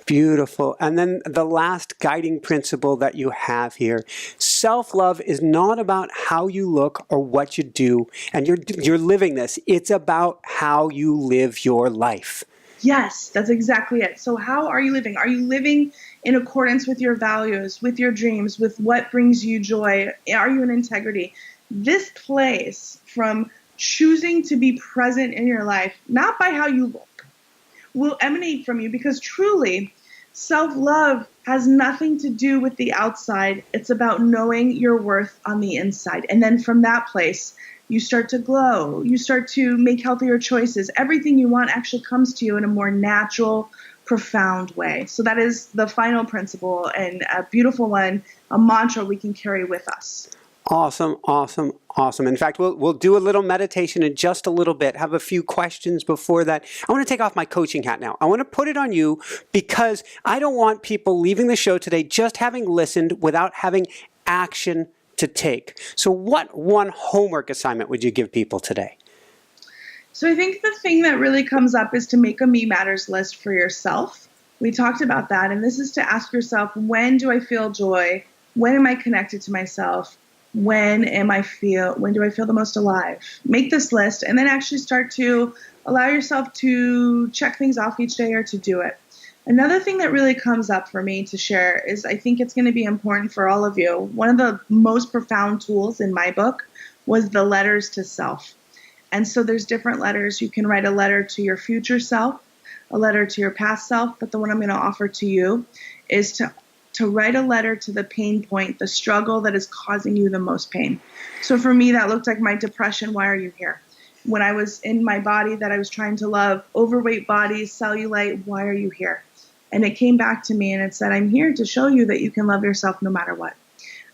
Beautiful. And then the last guiding principle that you have here, self-love is not about how you look or what you do, and you're living this. It's about how you live your life. Yes, that's exactly it. So how are you living? Are you living in accordance with your values, with your dreams, with what brings you joy? Are you in integrity? This place from choosing to be present in your life, not by how you look, will emanate from you, because truly self-love has nothing to do with the outside. It's about knowing your worth on the inside. And then from that place, you start to glow. You start to make healthier choices. Everything you want actually comes to you in a more natural, profound way. So that is the final principle, and a beautiful one, a mantra we can carry with us. Awesome, awesome, awesome. In fact, we'll do a little meditation in just a little bit. Have a few questions before that. I want to take off my coaching hat now. I want to put it on you because I don't want people leaving the show today just having listened without having action to take. So what one homework assignment would you give people today? So I think the thing that really comes up is to make a Me Matters list for yourself. We talked about that, and this is to ask yourself, when do I feel joy? When am I connected to myself? When do I feel the most alive? Make this list and then actually start to allow yourself to check things off each day or to do it. Another thing that really comes up for me to share is I think it's going to be important for all of you. One of the most profound tools in my book was the letters to self. And so there's different letters. You can write a letter to your future self, a letter to your past self, but the one I'm going to offer to you is to write a letter to the pain point, the struggle that is causing you the most pain. So for me, that looked like my depression. Why are you here? When I was in my body that I was trying to love, overweight bodies, cellulite, why are you here? And it came back to me and it said, I'm here to show you that you can love yourself no matter what.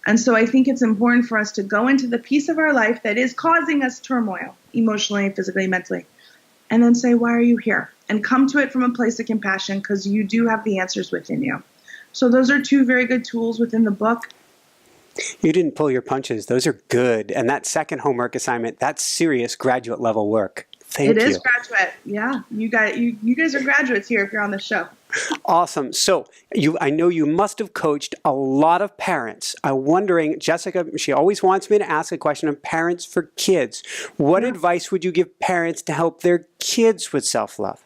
And so I think it's important for us to go into the piece of our life that is causing us turmoil, emotionally, physically, mentally, and then say, why are you here? And come to it from a place of compassion, because you do have the answers within you. So those are two very good tools within the book. You didn't pull your punches. Those are good. And that second homework assignment, that's serious graduate level work. Thank you. It is graduate. Yeah. You guys are graduates here if you're on the show. Awesome. So I know you must have coached a lot of parents. I'm wondering, Jessica, she always wants me to ask a question of parents for kids. What advice would you give parents to help their kids with self-love?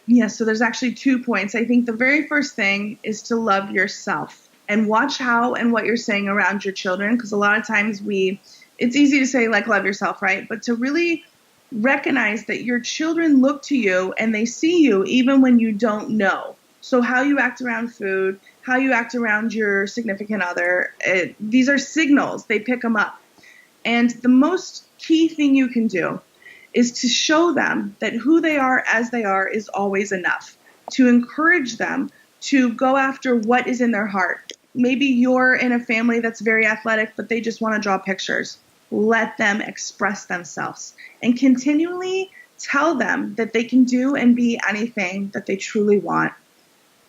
Yes, so there's actually 2 points. I think the very first thing is to love yourself and watch how and what you're saying around your children, because a lot of times it's easy to say, like, love yourself, right? But to really recognize that your children look to you and they see you even when you don't know. So how you act around food, how you act around your significant other, these are signals. They pick them up. And the most key thing you can do is to show them that who they are as they are is always enough. To encourage them to go after what is in their heart. Maybe you're in a family that's very athletic, but they just want to draw pictures. Let them express themselves and continually tell them that they can do and be anything that they truly want.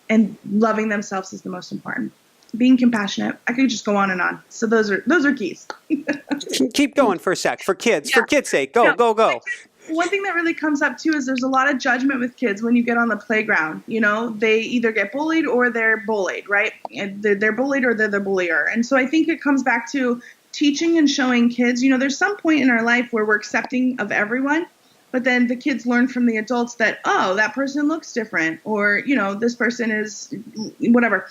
And loving themselves is the most important. Being compassionate. I could just go on and on. So those are keys. Keep going for a sec. For kids' sake. Go. One thing that really comes up too is there's a lot of judgment with kids when you get on the playground. They either get bullied or they're bullied, right? And they're bullied or they're the bullier. And so I think it comes back to teaching and showing kids, there's some point in our life where we're accepting of everyone, but then the kids learn from the adults that, oh, that person looks different, or, this person is whatever.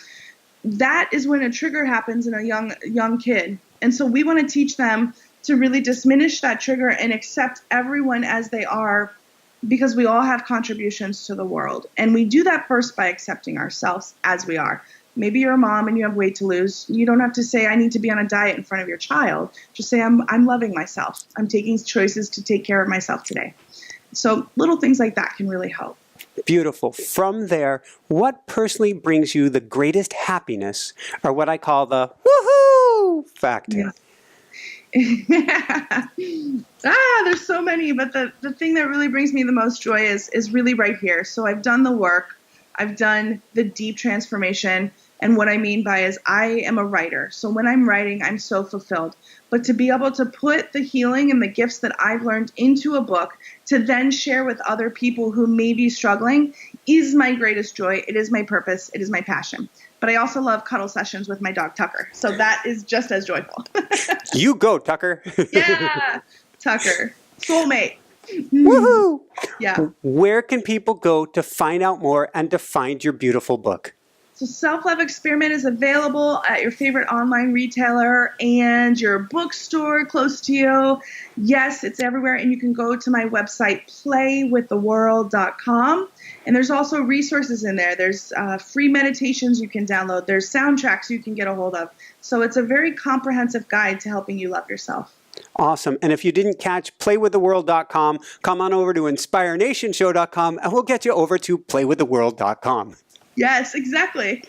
That is when a trigger happens in a young kid. And so we want to teach them to really diminish that trigger and accept everyone as they are, because we all have contributions to the world. And we do that first by accepting ourselves as we are. Maybe you're a mom and you have weight to lose. You don't have to say, I need to be on a diet in front of your child. Just say, I'm loving myself. I'm taking choices to take care of myself today. So little things like that can really help. Beautiful. From there, what personally brings you the greatest happiness, or what I call the woohoo factor? Yeah. There's so many, but the thing that really brings me the most joy is really right here. So I've done the work. I've done the deep transformation. And what I mean by is I am a writer. So when I'm writing, I'm so fulfilled. But to be able to put the healing and the gifts that I've learned into a book to then share with other people who may be struggling is my greatest joy. It is my purpose. It is my passion. But I also love cuddle sessions with my dog, Tucker. So that is just as joyful. You go, Tucker. Yeah, Tucker. Soulmate. Woohoo! Yeah. Where can people go to find out more and to find your beautiful book? So Self-Love Experiment is available at your favorite online retailer and your bookstore close to you. Yes, it's everywhere. And you can go to my website, playwiththeworld.com. And there's also resources in there. There's free meditations you can download. There's soundtracks you can get a hold of. So it's a very comprehensive guide to helping you love yourself. Awesome. And if you didn't catch playwiththeworld.com, come on over to inspirenationshow.com and we'll get you over to playwiththeworld.com. Yes, exactly.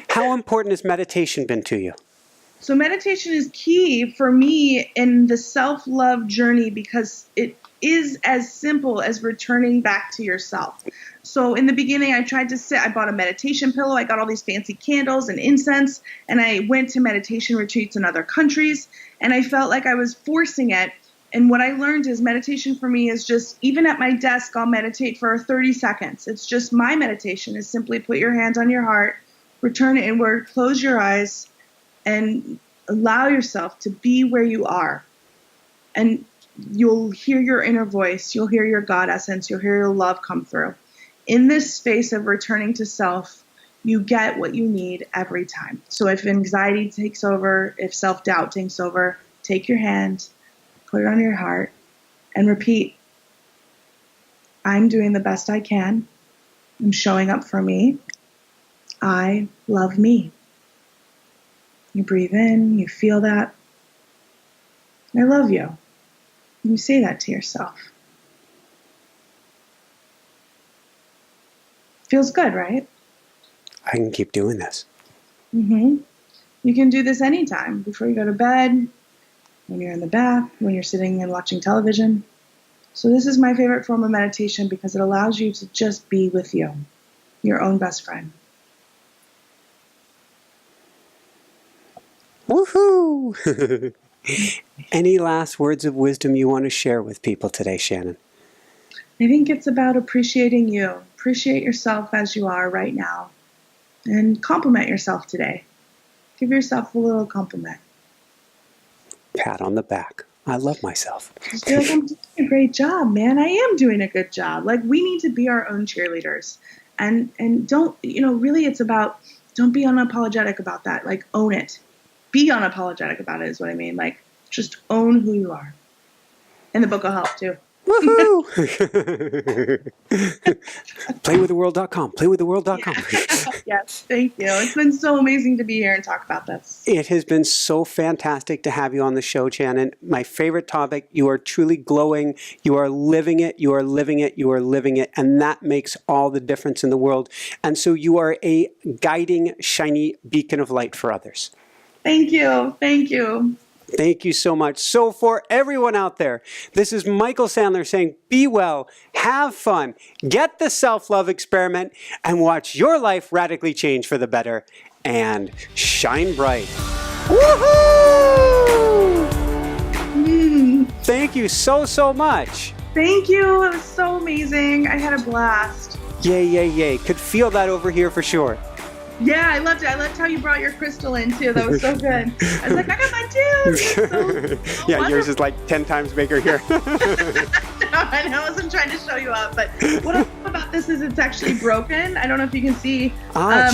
How important has meditation been to you? So meditation is key for me in the self-love journey because it is as simple as returning back to yourself. So in the beginning, I bought a meditation pillow. I got all these fancy candles and incense, and I went to meditation retreats in other countries, and I felt like I was forcing it. And what I learned is meditation for me is just, even at my desk, I'll meditate for 30 seconds. It's just my meditation is simply put your hand on your heart, return it inward, close your eyes, and allow yourself to be where you are. And you'll hear your inner voice. You'll hear your God essence. You'll hear your love come through. In this space of returning to self, you get what you need every time. So if anxiety takes over, if self-doubt takes over, take your hand, put it on your heart, and repeat, I'm doing the best I can. I'm showing up for me. I love me. You breathe in, you feel that. I love you. You say that to yourself. Feels good, right? I can keep doing this. Mm-hmm. You can do this anytime, before you go to bed, when you're in the bath, when you're sitting and watching television. So this is my favorite form of meditation because it allows you to just be with you, your own best friend. Woohoo! Any last words of wisdom you want to share with people today, Shannon? I think it's about appreciating you. Appreciate yourself as you are right now. And compliment yourself today. Give yourself a little compliment. Pat on the back. I love myself. Just feel like I'm doing a great job, man. I am doing a good job. Like, we need to be our own cheerleaders. And don't, really it's about, don't be unapologetic about that. Like, own it. Be unapologetic about it is what I mean. Like, just own who you are. And the book will help too. Woohoo! Playwiththeworld.com. Playwiththeworld.com. Yes, thank you. It's been so amazing to be here and talk about this. It has been so fantastic to have you on the show, Shannon. My favorite topic. You are truly glowing. You are living it. You are living it. You are living it. And that makes all the difference in the world. And so you are a guiding, shiny beacon of light for others. Thank you. Thank you. Thank you so much. So for everyone out there, this is Michael Sandler saying, be well, have fun, get the self-love experiment, and watch your life radically change for the better, and shine bright. Woohoo! Thank you so much. Thank you. It was so amazing. I had a blast. Yay, yay, yay. Could feel that over here for sure. Yeah, I loved it. I loved how you brought your crystal in, too. That was so good. I was like, I got my Tues. So yeah, yours is like 10 times bigger here. No, And I wasn't trying to show you up, but what I love about this is it's actually broken. I don't know if you can see.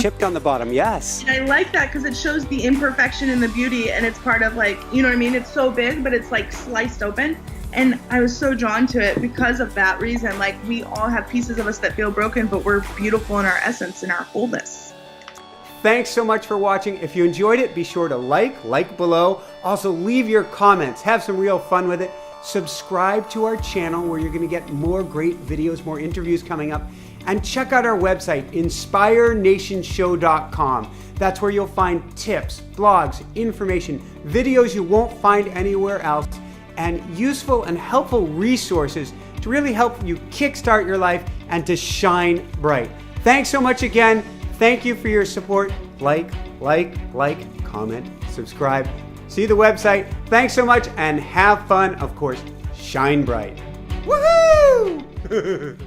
Chipped on the bottom, yes. And I like that because it shows the imperfection and the beauty, and it's part of like, you know what I mean? It's so big, but it's like sliced open. And I was so drawn to it because of that reason. Like, we all have pieces of us that feel broken, but we're beautiful in our essence and our wholeness. Thanks so much for watching. If you enjoyed it, be sure to like below. Also, leave your comments. Have some real fun with it. Subscribe to our channel where you're going to get more great videos, more interviews coming up. And check out our website, inspirenationshow.com. That's where you'll find tips, blogs, information, videos you won't find anywhere else, and useful and helpful resources to really help you kickstart your life and to shine bright. Thanks so much again. Thank you for your support. Like, comment, subscribe. See the website. Thanks so much and have fun. Of course, shine bright. Woohoo!